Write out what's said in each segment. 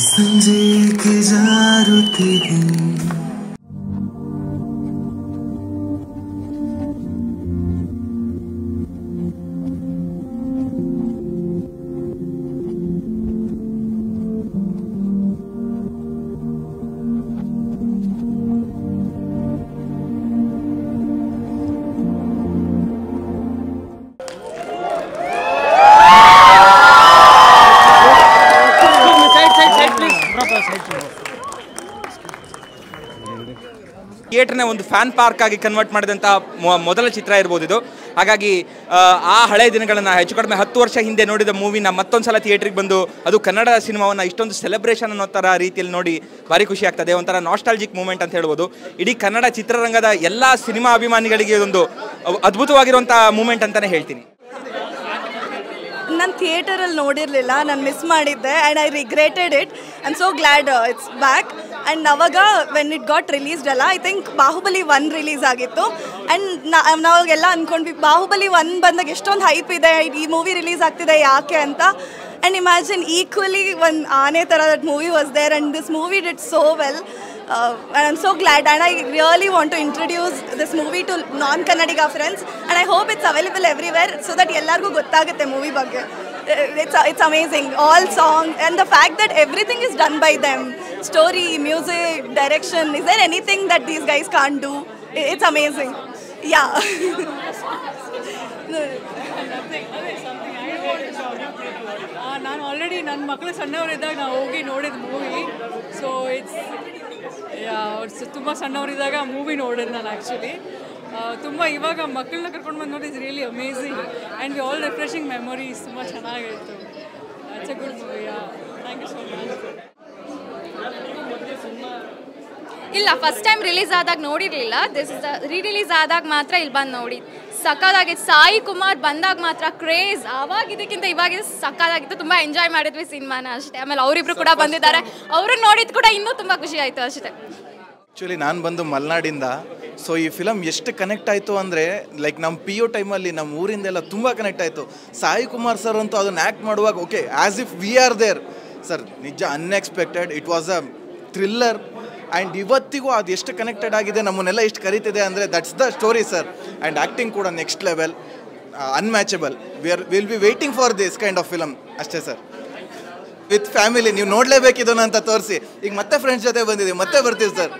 ಸಂಜೆ ಜಾರುತ್ತಿದೆ ಥಿಯೇಟರ್ನ ಒಂದು fan park ಆಗಿ ಕನ್ವರ್ಟ್ ಮಾಡಿದಂಥ ಮೊದಲ ಚಿತ್ರ ಇರ್ಬೋದು ಇದು. ಹಾಗಾಗಿ ಆ ಹಳೆಯ ದಿನಗಳನ್ನು ಹೆಚ್ಚು ಕಡಿಮೆ 10 ವರ್ಷ ಹಿಂದೆ ನೋಡಿದ ಮೂವಿನ ಮತ್ತೊಂದು ಸಲ ಥಿಯೇಟ್ರಿಗೆ ಬಂದು ಅದು ಕನ್ನಡ ಸಿನಿಮಾವನ್ನು ಇಷ್ಟೊಂದು ಸೆಲೆಬ್ರೇಷನ್ ಅನ್ನೋ ಥರ ರೀತಿಯಲ್ಲಿ ನೋಡಿ ಭಾರಿ ಖುಷಿ ಆಗ್ತದೆ. ಒಂಥರ ನಾಸ್ಟಾಲ್ಜಿಕ್ ಮೂಮೆಂಟ್ ಅಂತ ಹೇಳ್ಬೋದು. ಇಡೀ ಕನ್ನಡ ಚಿತ್ರರಂಗದ ಎಲ್ಲ ಸಿನಿಮಾ ಅಭಿಮಾನಿಗಳಿಗೆ ಒಂದು ಅದ್ಭುತವಾಗಿರುವಂಥ ಮೂಮೆಂಟ್ ಅಂತಲೇ ಹೇಳ್ತೀನಿ. ನಾನು ಥಿಯೇಟರಲ್ಲಿ ನೋಡಿರಲಿಲ್ಲ, ನಾನು ಮಿಸ್ ಮಾಡಿದ್ದೆ and I regretted it. I am so glad it's back. And ಅವಾಗ ವೆನ್ ಇಟ್ ಗಾಟ್ ರಿಲೀಸ್ಡ್ ಅಲ್ಲ, ಐ ಥಿಂಕ್ ಬಾಹುಬಲಿ 1 ರಿಲೀಸ್ ಆಗಿತ್ತು. ಆ್ಯಂಡ್ ನಾವಾಗೆಲ್ಲ ಅಂದ್ಕೊಂಡ್ವಿ ಬಾಹುಬಲಿ 1 ಬಂದಾಗ ಎಷ್ಟೊಂದು ಹೈಪ್ ಇದೆ, ಈ ಮೂವಿ ರಿಲೀಸ್ ಆಗ್ತಿದೆ ಯಾಕೆ ಅಂತ. ಆ್ಯಂಡ್ ಇಮ್ಯಾಜಿನ್ ಈಕ್ವಲಿ ಒಂದು ಆನೆ ಥರ that movie was there and this movie did so well. And I'm so glad, and I really want to introduce this movie to non-Kannadiga friends, and I hope it's available everywhere so that ellargu gottagutte movie bagge. It's amazing, all songs and the fact that everything is done by them, story, music, direction. Is there anything that these guys can't do? It's amazing. Yeah. ನಾನು already ನನ್ನ ಮಕ್ಕಳು ಸಣ್ಣವರಿದ್ದಾಗ ನಾವು ಹೋಗಿ ನೋಡಿದ movie. So ಅವ್ರು ತುಂಬ ಸಣ್ಣವರಿದ್ದಾಗ movie ನೋಡಿದೆ ನಾನು ಆ್ಯಕ್ಚುಲಿ. ತುಂಬ ಇವಾಗ ಮಕ್ಕಳನ್ನ ಕರ್ಕೊಂಡು ಬಂದು ನೋಡಿ is really amazing and all refreshing memories. ತುಂಬ ಚೆನ್ನಾಗಿತ್ತು. It's a good movie. Thank you so much. ಇಲ್ಲ, ಫಸ್ಟ್ ಟೈಮ್ ರಿಲೀಸ್ ಆದಾಗ ನೋಡಿರಲಿಲ್ಲ. ದಿಸ್ ಇಸ್ ರೀ ರಿಲೀಸ್ ಆದಾಗ ಮಾತ್ರ ಇಲ್ಲಿ ಬಂದು ನೋಡಿ ಸಕ್ಕದಾಗಿತ್ತು. ಸಾಯಿ ಕುಮಾರ್ ಬಂದಾಗ ಮಾತ್ರ ಕ್ರೇಜ್. ಆವಾಗ ಇದಕ್ಕಿಂತ ಇವಾಗ ಸಕ್ಕದಾಗಿತ್ತು. ತುಂಬ ಎಂಜಾಯ್ ಮಾಡಿದ್ವಿ ಸಿನಿಮಾನ ಅಷ್ಟೇ. ಆಮೇಲೆ ಅವರಿಬ್ರು ಕೂಡ ಬಂದಿದ್ದಾರೆ, ಅವ್ರನ್ನ ನೋಡಿದ್ದು ಕೂಡ ಇನ್ನೂ ತುಂಬ ಖುಷಿ ಆಯಿತು ಅಷ್ಟೇ. ಆ್ಯಕ್ಚುಲಿ ನಾನು ಬಂದು ಮಲೆನಾಡಿಂದ. ಸೊ ಈ ಫಿಲಮ್ ಎಷ್ಟು ಕನೆಕ್ಟ್ ಆಯಿತು ಅಂದರೆ ಲೈಕ್ ನಮ್ಮ ಪಿ ಯು ಟೈಮಲ್ಲಿ ನಮ್ಮ ಊರಿಂದೆಲ್ಲ ತುಂಬ ಕನೆಕ್ಟ್ ಆಯಿತು. ಸಾಯಿ ಕುಮಾರ್ ಸರ್ ಅಂತೂ ಅದನ್ನು ಆ್ಯಕ್ಟ್ ಮಾಡುವಾಗ okay as if we are there sir. ನಿಜ unexpected. It was a thriller. And ಇವತ್ತಿಗೂ ಅದು ಎಷ್ಟು ಕನೆಕ್ಟೆಡ್ ಆಗಿದೆ, ನಮ್ಮನ್ನೆಲ್ಲ ಎಷ್ಟು ಕರೀತಿದೆ ಅಂದರೆ that's the story sir. And acting ಕೂಡ next level, unmatchable. Will be waiting for this kind of film ಅಷ್ಟೇ ಸರ್. ವಿತ್ ಫ್ಯಾಮಿಲಿ ನೀವು ನೋಡಲೇಬೇಕಿದನ್ನು ಅಂತ ತೋರಿಸಿ. ಈಗ ಮತ್ತೆ ಫ್ರೆಂಡ್ಸ್ ಜೊತೆ ಬಂದಿದ್ದೀವಿ, ಮತ್ತೆ ಬರ್ತೀವಿ ಸರ್.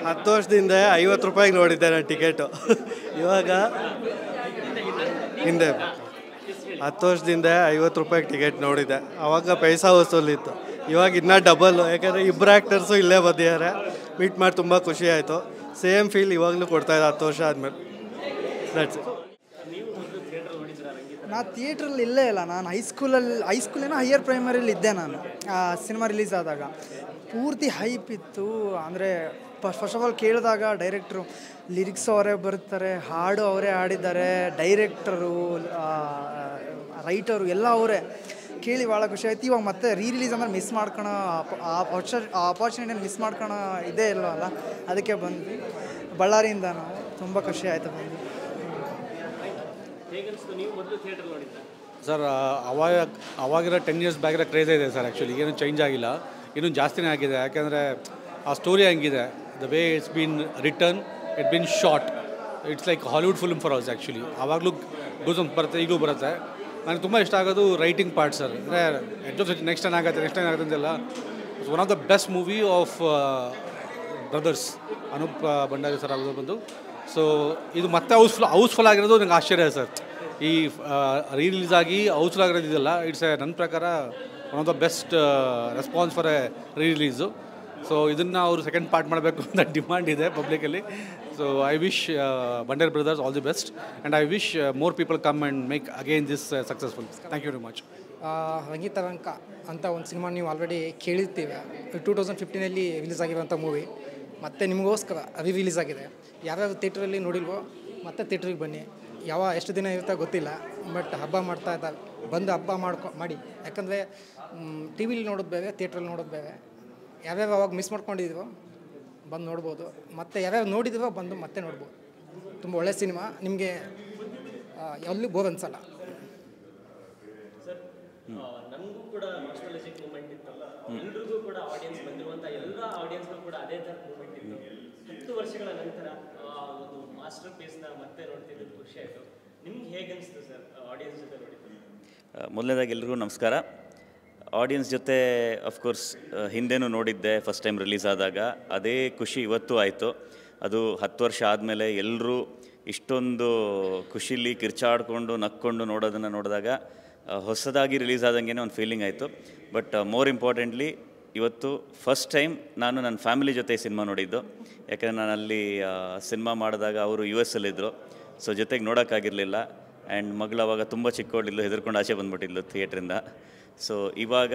10 ವರ್ಷದಿಂದ 50 ರೂಪಾಯಿಗೆ ನೋಡಿದ್ದೆ ನಾನು ಟಿಕೆಟು. ಇವಾಗ ಹಿಂದೆ 10 ವರ್ಷದಿಂದ 50 ರೂಪಾಯಿಗೆ ಟಿಕೆಟ್ ನೋಡಿದ್ದೆ. ಆವಾಗ ಪೈಸಾ ವಸೂಲಿತ್ತು. ಇವಾಗ ಇನ್ನೂ ಡಬಲ್ಲು. ಯಾಕಂದರೆ ಇಬ್ಬರು ಆ್ಯಕ್ಟರ್ಸು ಇಲ್ಲೇ ಬಂದಿದ್ದಾರೆ. ಮೀಟ್ ಮಾಡಿ ತುಂಬ ಖುಷಿ ಆಯಿತು. ಸೇಮ್ ಫೀಲ್ ಇವಾಗಲೂ ಕೊಡ್ತಾಯಿದ್ದೆ 10 ವರ್ಷ ಆದಮೇಲೆ. That's it. ನಾನು ಥಿಯೇಟ್ರಲ್ಲಿ ಇಲ್ಲೇ ಇಲ್ಲ. ನಾನು ಹೈಸ್ಕೂಲೇನೋ ಹೈಯರ್ ಪ್ರೈಮರಿಲಿ ಇದ್ದೆ ನಾನು ಸಿನಿಮಾ ರಿಲೀಸ್ ಆದಾಗ. ಪೂರ್ತಿ ಹೈಪ್ ಇತ್ತು. ಅಂದರೆ ಫಸ್ಟ್ ಆಫ್ ಆಲ್ ಕೇಳಿದಾಗ ಡೈರೆಕ್ಟ್ರು ಲಿರಿಕ್ಸ್ ಅವರೇ ಬರ್ತಾರೆ, ಹಾಡು ಅವರೇ ಹಾಡಿದ್ದಾರೆ, ಡೈರೆಕ್ಟರು ರೈಟರು ಎಲ್ಲ ಅವರೇ. ಕೇಳಿ ಭಾಳ ಖುಷಿ ಆಯ್ತು. ಇವಾಗ ಮತ್ತೆ ರಿಲೀಸ್ ಅಂದರೆ ಮಿಸ್ ಮಾಡ್ಕೊಳೋ ಆಪರ್ಚುನಿಟಿನ ಮಿಸ್ ಮಾಡ್ಕೊಳೋ ಇದೇ ಇಲ್ವಲ್ಲ, ಅದಕ್ಕೆ ಬಂದ್ವಿ. ಬಳ್ಳಾರಿಯಿಂದ ನಾವು ತುಂಬ ಖುಷಿ ಆಯಿತು ಬಂದು. ಸರ್ ಅವಾಗಿರೋ 10 ಇಯರ್ಸ್ ಬ್ಯಾಗಿರೋ ಕ್ರೇಜ್ ಇದೆ ಸರ್. ಆ್ಯಕ್ಚುಲಿ ಏನೂ ಚೇಂಜ್ ಆಗಿಲ್ಲ, ಇನ್ನೂ ಜಾಸ್ತಿನೇ ಆಗಿದೆ. ಯಾಕೆಂದರೆ ಆ ಸ್ಟೋರಿ ಹಂಗಿದೆ. The way it's been return, it been short. It's like Hollywood film for us actually. ಆವಾಗಲೂ ಗೂಸ್ ಬರುತ್ತೆ, ಈಗಲೂ ಬರುತ್ತೆ. ನನಗೆ ತುಂಬ ಇಷ್ಟ ಆಗೋದು ರೈಟಿಂಗ್ ಪಾರ್ಟ್ ಸರ್. ಅಂದರೆ ನೆಕ್ಸ್ಟ್ ಏನಾಗುತ್ತೆ ಅಂತೆಲ್ಲ. It's one of the best movie of brothers Anoop Bhandari sir ಆಗೋದು ಬಂದು. ಸೊ ಇದು ಮತ್ತೆ ಹೌಸ್ಫುಲ್ ಆಗಿರೋದು ನನಗೆ ಆಶ್ಚರ್ಯ ಸರ್. ಈ ರಿಲೀಸ್ ಆಗಿ ಹೌಸ್ಫುಲ್ ಆಗಿರೋದಿದೆಯಲ್ಲ, ಇಟ್ಸ್ ನನ್ನ ಪ್ರಕಾರ one of the best response for a release. So ಇದನ್ನು ಅವರು ಸೆಕೆಂಡ್ ಪಾರ್ಟ್ ಮಾಡಬೇಕು ಅಂತ ಡಿಮಾಂಡ್ ಇದೆ ಪಬ್ಲಿಕಲ್ಲಿ. So I wish Bhandari brothers all the best and I wish more people come and make again this successful. Thank you very much. Rangitaranga ಅಂತ ಒಂದು cinema ನೀವು already ಕೇಳಿರ್ತೀವಿ. 2015 ರಿಲೀಸ್ ಆಗಿರೋಂಥ ಮೂವಿ ಮತ್ತು ನಿಮಗೋಸ್ಕರ ರಿಲೀಸ್ ಆಗಿದೆ. ಯಾವ್ಯಾವ ಥಿಯೇಟ್ರಲ್ಲಿ ನೋಡಿಲ್ವೋ ಮತ್ತೆ ಥಿಯೇಟ್ರಿಗೆ ಬನ್ನಿ. ಎಷ್ಟು ದಿನ ಇರುತ್ತಾ ಗೊತ್ತಿಲ್ಲ, ಬಟ್ ಹಬ್ಬ ಮಾಡ್ತಾ ಇದ್ದಾರೆ. ಬಂದು ಹಬ್ಬ ಮಾಡಿ. ಯಾಕಂದರೆ ಟಿ ವಿಲಿ ನೋಡೋದು ಬೇರೆ, ಥಿಯೇಟ್ರಲ್ಲಿ ನೋಡೋದು ಬೇರೆ. ಯಾವ್ಯಾವ ಅವಾಗ ಮಿಸ್ ಮಾಡ್ಕೊಂಡಿದ್ದೀವೋ ಬಂದು ನೋಡ್ಬೋದು. ಮತ್ತು ಯಾವ್ಯಾವ ನೋಡಿದ್ದೀವೋ ಬಂದು ಮತ್ತೆ ನೋಡ್ಬೋದು. ತುಂಬ ಒಳ್ಳೆಯ ಸಿನಿಮಾ. ನಿಮಗೆ ಎಲ್ಲೂ ಬೋರ್ ಅನ್ಸಲ್ಲ. ಸರ್ ನನಗೂ ಕೂಡ ನಾಸ್ಟಾಲಜಿಕ್ ಮೂಮೆಂಟ್ ಇತ್ತು, ಎಲ್ರಿಗೂ ಕೂಡ ಆಡಿಯನ್ಸ್ ಬಂದಿರುವಂಥ ಎಲ್ಲ ಆಡಿಯನ್ಸ್ಗೂ ಕೂಡ ಅದೇ ಥರ ಮೂಮೆಂಟ್ ಇತ್ತು. 10 ವರ್ಷಗಳ ನಂತರ ಒಂದು ಮಾಸ್ಟರ್ ಪೀಸ್ನ ಮತ್ತೆ ನೋಡ್ತಿದ್ದು ಖುಷಿ ಆಯಿತು. ನಿಮ್ಗೆ ಹೇಗೆ ಅನಿಸ್ತು ಸರ್ ಆಡಿಯನ್ಸ್ ಜೊತೆ ನೋಡಿದ್ದು? ಮೊದಲನೇದಾಗಿ ಎಲ್ರಿಗೂ ನಮಸ್ಕಾರ. ಆಡಿಯನ್ಸ್ ಜೊತೆ ಅಫ್ಕೋರ್ಸ್ ಹಿಂದೆನೂ ನೋಡಿದ್ದೆ ಫಸ್ಟ್ ಟೈಮ್ ರಿಲೀಸ್ ಆದಾಗ, ಅದೇ ಖುಷಿ ಇವತ್ತು ಆಯಿತು. ಅದು 10 ವರ್ಷ ಆದಮೇಲೆ ಎಲ್ಲರೂ ಇಷ್ಟೊಂದು ಖುಷಿಲಿ ಕಿರ್ಚಾಡ್ಕೊಂಡು ನಕ್ಕೊಂಡು ನೋಡೋದನ್ನು ನೋಡಿದಾಗ ಹೊಸದಾಗಿ ರಿಲೀಸ್ ಆದಂಗೆ ಒಂದು ಫೀಲಿಂಗ್ ಆಯಿತು. ಬಟ್ ಮೋರ್ ಇಂಪಾರ್ಟೆಂಟ್ಲಿ ಇವತ್ತು ಫಸ್ಟ್ ಟೈಮ್ ನಾನು ನನ್ನ ಫ್ಯಾಮಿಲಿ ಜೊತೆ ಸಿನಿಮಾ ನೋಡಿದ್ದು. ಯಾಕಂದರೆ ನಾನು ಅಲ್ಲಿ ಸಿನಿಮಾ ಮಾಡಿದಾಗ ಅವರು US ಅಲ್ಲಿದ್ದರು, ಸೊ ಜೊತೆಗೆ ನೋಡೋಕ್ಕಾಗಿರಲಿಲ್ಲ. ಆ್ಯಂಡ್ ಮಗಳು ಅವಾಗ ತುಂಬ ಚಿಕ್ಕವಳಿದ್ಲು, ಹೆದರ್ಕೊಂಡು ಆಚೆ ಬಂದುಬಿಟ್ಟಿದ್ಲು ಥಿಯೇಟ್ರಿಂದ. ಸೊ ಇವಾಗ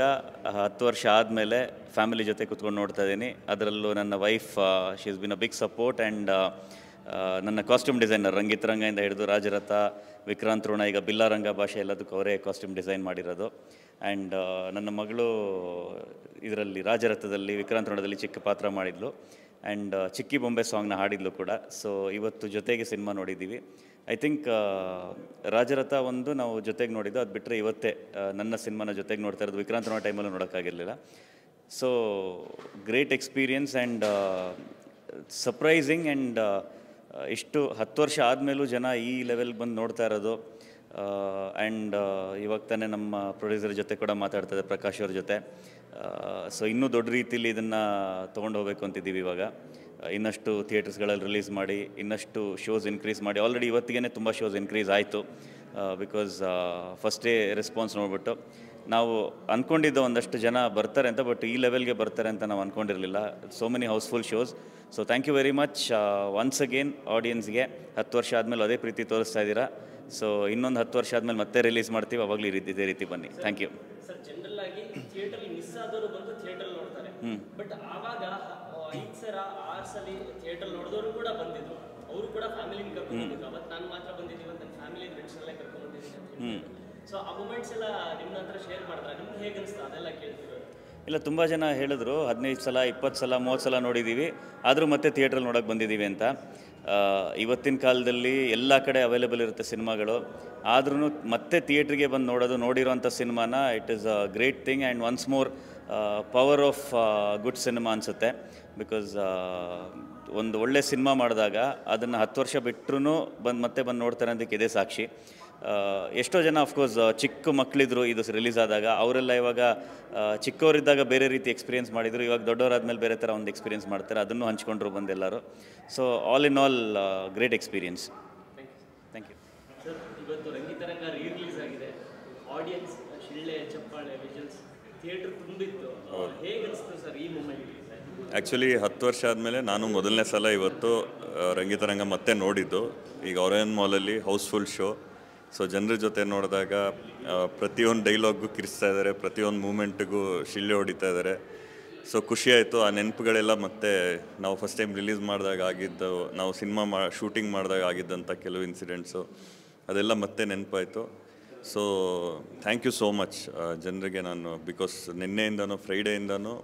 10 ವರ್ಷ ಆದಮೇಲೆ ಫ್ಯಾಮಿಲಿ ಜೊತೆ ಕೂತ್ಕೊಂಡು ನೋಡ್ತಾ ಇದ್ದೀನಿ. ಅದರಲ್ಲೂ ನನ್ನ wife she is been a big support. And ನನ್ನ ಕಾಸ್ಟ್ಯೂಮ್ ಡಿಸೈನರ್ ರಂಗಿತ್ ರಂಗದಿಂದ ಹಿಡಿದು ರಾಜರಥ, ವಿಕ್ರಾಂತ್ ಋಣ, ಈಗ ಬಿಲ್ಲಾರಂಗ ಭಾಷೆ ಎಲ್ಲದಕ್ಕೂ ಅವರೇ ಕಾಸ್ಟ್ಯೂಮ್ ಡಿಸೈನ್ ಮಾಡಿರೋದು. ಆ್ಯಂಡ್ ನನ್ನ ಮಗಳು ಇದರಲ್ಲಿ ರಾಜರಥದಲ್ಲಿ ವಿಕ್ರಾಂತ್ ಋಣದಲ್ಲಿ ಚಿಕ್ಕ ಪಾತ್ರ ಮಾಡಿದ್ಲು. ಆ್ಯಂಡ್ ಚಿಕ್ಕಿ ಬೊಂಬೆ ಸಾಂಗ್ನ ಹಾಡಿದ್ಲು ಕೂಡ. ಸೊ ಇವತ್ತು ಜೊತೆಗೆ ಸಿನಿಮಾ ನೋಡಿದ್ದೀವಿ. ಐ ಥಿಂಕ್ ರಾಜರಥ ಒಂದು ನಾವು ಜೊತೆಗೆ ನೋಡಿದ್ದು, ಅದು ಬಿಟ್ಟರೆ ಇವತ್ತೇ ನನ್ನ ಸಿನಿಮಾನ ಜೊತೆಗೆ ನೋಡ್ತಾ ಇರೋದು. ವಿಕ್ರಾಂತ್ ಋಣ ಟೈಮಲ್ಲೂ ನೋಡೋಕ್ಕಾಗಿರಲಿಲ್ಲ. So great experience and surprising. And ಇಷ್ಟು 10 ವರ್ಷ ಆದಮೇಲೂ ಜನ ಈ ಲೆವೆಲ್ಗೆ ಬಂದು ನೋಡ್ತಾ ಇರೋದು. ಆ್ಯಂಡ್ ಇವಾಗ ತಾನೇ ನಮ್ಮ ಪ್ರೊಡ್ಯೂಸರ್ ಜೊತೆ ಕೂಡ ಮಾತಾಡ್ತಾಯಿದ್ದೆ, ಪ್ರಕಾಶ್ ಅವ್ರ ಜೊತೆ. ಸೊ ಇನ್ನೂ ದೊಡ್ಡ ರೀತಿಯಲ್ಲಿ ಇದನ್ನು ತೊಗೊಂಡು ಹೋಗಬೇಕು ಅಂತಿದ್ದೀವಿ. ಇವಾಗ ಇನ್ನಷ್ಟು ಥಿಯೇಟರ್ಸ್ಗಳಲ್ಲಿ ರಿಲೀಸ್ ಮಾಡಿ, ಇನ್ನಷ್ಟು ಶೋಸ್ ಇನ್ಕ್ರೀಸ್ ಮಾಡಿ. ಆಲ್ರೆಡಿ ಇವತ್ತಿಗೆ ತುಂಬ ಶೋಸ್ ಇನ್ಕ್ರೀಸ್ ಆಯಿತು. ಬಿಕಾಸ್ ಫಸ್ಟ್ ಡೇ ರೆಸ್ಪಾನ್ಸ್ ನೋಡಿಬಿಟ್ಟು ನಾವು ಅಂದ್ಕೊಂಡಿದ್ದು ಒಂದಷ್ಟು ಜನ ಬರ್ತಾರೆ ಅಂತ, ಬಟ್ ಈ ಲೆವೆಲ್ಗೆ ಬರ್ತಾರೆ ಅಂತ ನಾವು ಅಂದ್ಕೊಂಡಿರಲಿಲ್ಲ. So many housefull shows. So thank you very much once again ಆಡಿಯನ್ಸ್ಗೆ. 10 ವರ್ಷ ಆದಮೇಲೆ ಅದೇ ಪ್ರೀತಿ ತೋರಿಸ್ತಾ ಇದ್ದೀರಾ. ಸೊ ಇನ್ನೊಂದು 10 ವರ್ಷ ಆದಮೇಲೆ ಮತ್ತೆ ರಿಲೀಸ್ ಮಾಡ್ತೀವಿ, ಅವಾಗಲೂ ಇದೇ ರೀತಿ ಬನ್ನಿ. Thank you. ಸರ್ ಜನರಲ್ ಆಗಿ ಥಿಯೇಟರ್ ಮಿಸ್ ಆದವರು ಬಂದು ಥಿಯೇಟರ್ ನೋಡ್ತಾರೆ, ಬಟ್ ಆವಾಗ 5 ಸಲ 6 ಸಲ ಥಿಯೇಟರ್ ನೋಡಿದವರು ಕೂಡ ಬಂದಿದ್ರು, ಅವರು ಕೂಡ ಫ್ಯಾಮಿಲಿನ ಕರ್ಕೊಂಡು ಬಂದಿದ್ರು. ಅವತ್ತು ನಾನು ಮಾತ್ರ ಬಂದಿದ್ದೀವಿ, ನನ್ನ ಫ್ಯಾಮಿಲಿ ಫ್ರೆಂಡ್ಸ್ ಎಲ್ಲ ಕರ್ಕೊಂಡು ಬಂದಿದ್ದೀನಿ. ಸೊ ಆ ಮೂಮೆಂಟ್ಸ್ ಎಲ್ಲ ನಿಮ್ಮ ಹತ್ರ ಶೇರ್ ಮಾಡ್ತಾರೆ, ನಿಮ್ಗೆ ಹೇಗೆ ಅನಿಸ್ತಾ ಅದೆಲ್ಲ ಕೇಳ್ತಿರೋದು? ಇಲ್ಲ, ತುಂಬ ಜನ ಹೇಳಿದ್ರು 15 ಸಲ 20 ಸಲ 30 ಸಲ ನೋಡಿದ್ದೀವಿ, ಆದರೂ ಮತ್ತೆ ಥಿಯೇಟ್ರಲ್ಲಿ ನೋಡೋಕ್ಕೆ ಬಂದಿದ್ದೀವಿ ಅಂತ. ಇವತ್ತಿನ ಕಾಲದಲ್ಲಿ ಎಲ್ಲ ಕಡೆ ಅವೈಲೇಬಲ್ ಇರುತ್ತೆ ಸಿನಿಮಾಗಳು, ಆದ್ರೂ ಮತ್ತೆ ಥಿಯೇಟ್ರಿಗೆ ಬಂದು ನೋಡಿರೋಂಥ ಸಿನಿಮಾನ it is a great thing. And once more power of good cinema ಅನಿಸುತ್ತೆ. ಬಿಕಾಸ್ ಒಂದು ಒಳ್ಳೆ ಸಿನಿಮಾ ಮಾಡಿದಾಗ ಅದನ್ನು 10 ವರ್ಷ ಬಿಟ್ಟರೂ ಮತ್ತೆ ಬಂದು ನೋಡ್ತಾರೆ ಅದಕ್ಕೆ ಇದೇ ಸಾಕ್ಷಿ. ಎಷ್ಟೋ ಜನ ಅಫ್ಕೋರ್ಸ್ ಚಿಕ್ಕ ಮಕ್ಕಳಿದ್ರು ಇದು ರಿಲೀಸ್ ಆದಾಗ, ಅವರೆಲ್ಲ ಇವಾಗ ಚಿಕ್ಕವರಿದ್ದಾಗ ಬೇರೆ ರೀತಿ ಎಕ್ಸ್ಪೀರಿಯೆನ್ಸ್ ಮಾಡಿದರು, ಇವಾಗ ದೊಡ್ಡವರಾದ್ಮೇಲೆ ಬೇರೆ ಥರ ಒಂದು ಎಕ್ಸ್ಪೀರಿಯೆನ್ಸ್ ಮಾಡ್ತಾರೆ. ಅದನ್ನು ಹಂಚ್ಕೊಂಡ್ರು ಬಂದೆಲ್ಲರೂ. So all in all great experience. Thank you. Sir ಇವತ್ತು ರಂಗಿತರಂಗ ರಿಲೀಸ್ ಆಗಿದೆ, ಆಡಿಯನ್ಸ್ ಶಿಳ್ಳೆ ಚಪ್ಪಾಳೆ ವಿಜುವಲ್ಸ್ ಥಿಯೇಟರ್ ತುಂಬಿತ್ತು, ಹೇಗೆ ಅನಿಸ್ತು ಸರ್ ಈ ಮೂಮೆಂಟ್? ಆ್ಯಕ್ಚುಲಿ 10 ವರ್ಷ ಆದಮೇಲೆ ನಾನು ಮೊದಲನೇ ಸಲ ಇವತ್ತು ರಂಗಿತರಂಗ ಮತ್ತೆ ನೋಡಿದ್ದು. ಈಗ ಆರೆಂಜ್ ಮಾಲಲ್ಲಿ ಹೌಸ್ಫುಲ್ ಶೋ. ಸೊ ಜನರ ಜೊತೆ ನೋಡಿದಾಗ ಪ್ರತಿಯೊಂದು ಡೈಲಾಗ್ಗೂ ಕಿರಿಸ್ತಾ ಇದ್ದಾರೆ, ಪ್ರತಿಯೊಂದು ಮೂಮೆಂಟ್ಗೂ ಶಿಳ್ಳೆ ಹೊಡಿತಾ ಇದ್ದಾರೆ. ಸೊ ಖುಷಿಯಾಯಿತು. ಆ ನೆನಪುಗಳೆಲ್ಲ ಮತ್ತೆ ನಾವು ಫಸ್ಟ್ ಟೈಮ್ ರಿಲೀಸ್ ಮಾಡಿದಾಗ ಆಗಿದ್ದು, ನಾವು ಸಿನಿಮಾ ಶೂಟಿಂಗ್ ಮಾಡಿದಾಗ ಆಗಿದ್ದಂಥ ಕೆಲವು ಇನ್ಸಿಡೆಂಟ್ಸು ಅದೆಲ್ಲ ಮತ್ತೆ ನೆನಪಾಯಿತು. So thank you so much ಜನರಿಗೆ. ನಾನು ಬಿಕಾಸ್ ನಿನ್ನೆಯಿಂದನೂ ಫ್ರೈಡೇಯಿಂದನೂ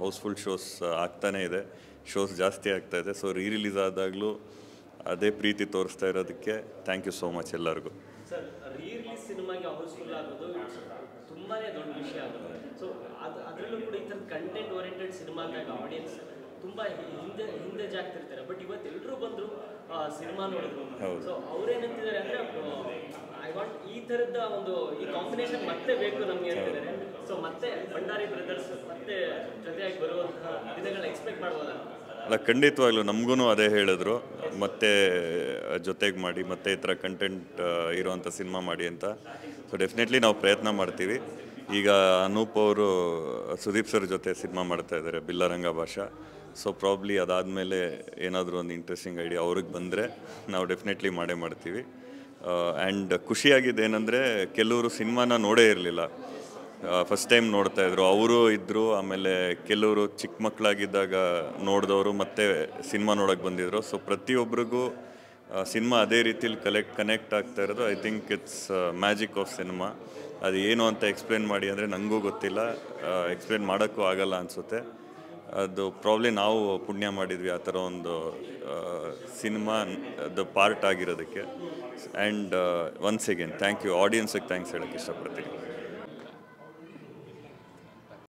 ಹೌಸ್ಫುಲ್ ಶೋಸ್ ಆಗ್ತಾನೇ ಇದೆ, ಶೋಸ್ ಜಾಸ್ತಿ ಆಗ್ತಾಯಿದೆ. ಸೊ ರಿಲೀಸ್ ಆದಾಗಲೂ ಅದೇ ಪ್ರೀತಿ ತೋರಿಸ್ತಾ ಇರೋದಕ್ಕೆ ಥ್ಯಾಂಕ್ ಯು ಸೋ ಮಚ್ ಎಲ್ಲರಿಗೂ. ಸರ್ ರಿಲೀಸ್ ಸಿನಿಮಾಗೆ ಹೌಸ್ಫುಲ್ ಆಗೋದು ತುಂಬಾ ದೊಡ್ಡ ವಿಷಯ ಆಗುತ್ತೆ. ಸೊ ಅದರಲ್ಲೂ ಕೂಡ ಈ ಥರದ ಕಂಟೆಂಟ್ ಓರಿಯೆಂಟೆಡ್ ಸಿನಿಮಾ ಅಂದಾಗ ಆಡಿಯನ್ಸ್ ತುಂಬ ಹಿಂದೆ ಜಾಗ್ತಿರ್ತಾರೆ. ಬಟ್ ಇವತ್ತು ಎಲ್ಲರೂ ಬಂದರು ಸಿನಿಮಾ ನೋಡಿದ್ರು. ಸೊ ಅವ್ರೇನಂತಿದ್ದಾರೆ ಅಂದರೆ ಐ ವಾಂಟ್ ಈ ಥರದ ಒಂದು ಈ ಕಾಂಬಿನೇಷನ್ ಮತ್ತೆ ಬೇಕು ನಮಗೆ ಅಂತಿದ್ದಾರೆ. ಸೊ ಮತ್ತೆ ಭಂಡಾರಿ ಬ್ರದರ್ಸ್ ಮತ್ತೆ ಜೊತೆಯಾಗಿ ಬರುವಂತಹ ದಿನಗಳನ್ನ ಎಕ್ಸ್ಪೆಕ್ಟ್ ಮಾಡ್ಬೋದಾ? ಅಲ್ಲ, ಖಂಡಿತವಾಗ್ಲೂ ನಮಗೂ ಅದೇ ಹೇಳಿದ್ರು, ಮತ್ತೆ ಜೊತೆಗೆ ಮಾಡಿ, ಮತ್ತೆ ಈ ಥರ ಕಂಟೆಂಟ್ ಇರೋವಂಥ ಸಿನಿಮಾ ಮಾಡಿ ಅಂತ. ಸೊ ಡೆಫಿನೆಟ್ಲಿ ನಾವು ಪ್ರಯತ್ನ ಮಾಡ್ತೀವಿ. ಈಗ ಅನೂಪ್ ಅವರು ಸುದೀಪ್ ಸರ್ ಜೊತೆ ಸಿನಿಮಾ ಮಾಡ್ತಾ ಇದ್ದಾರೆ, ಬಿಲ್ಲಾರಂಗ ಭಾಷಾ. ಸೊ ಪ್ರಾಬ್ಲಿ ಅದಾದಮೇಲೆ ಏನಾದರೂ ಒಂದು ಇಂಟ್ರೆಸ್ಟಿಂಗ್ ಐಡಿಯಾ ಅವ್ರಿಗೆ ಬಂದರೆ ನಾವು ಡೆಫಿನೆಟ್ಲಿ ಮಾಡೇ ಮಾಡ್ತೀವಿ. ಆ್ಯಂಡ್ ಖುಷಿಯಾಗಿದೆ ಏನಂದರೆ ಕೆಲವರು ಸಿನಿಮಾನ ನೋಡೇ ಇರಲಿಲ್ಲ, ಫಸ್ಟ್ ಟೈಮ್ ನೋಡ್ತಾಯಿದ್ರು, ಅವರು ಇದ್ದರು. ಆಮೇಲೆ ಕೆಲವರು ಚಿಕ್ಕ ಮಕ್ಕಳಾಗಿದ್ದಾಗ ನೋಡಿದವರು ಮತ್ತೆ ಸಿನಿಮಾ ನೋಡೋಕ್ಕೆ ಬಂದಿದ್ರು. ಸೊ ಪ್ರತಿಯೊಬ್ಬರಿಗೂ ಸಿನಿಮಾ ಅದೇ ರೀತಿಲಿ ಕನೆಕ್ಟ್ ಆಗ್ತಾ ಇರೋದು. I think it's magic of cinema. ಅದು ಏನು ಅಂತ ಎಕ್ಸ್ಪ್ಲೇನ್ ಮಾಡಿ ಅಂದರೆ ನನಗೂ ಗೊತ್ತಿಲ್ಲ, ಎಕ್ಸ್ಪ್ಲೇನ್ ಮಾಡೋಕ್ಕೂ ಆಗಲ್ಲ ಅನಿಸುತ್ತೆ. ಅದು ಪ್ರಾಬ್ಲಿ ನಾವು ಪುಣ್ಯ ಮಾಡಿದ್ವಿ ಆ ಥರ ಒಂದು ಸಿನಿಮಾದ ಪಾರ್ಟ್ ಆಗಿರೋದಕ್ಕೆ. And once again thank you ಆಡಿಯನ್ಸಿಗೆ ಥ್ಯಾಂಕ್ಸ್ ಹೇಳೋಕ್ಕೆ ಇಷ್ಟಪಡ್ತೀನಿ.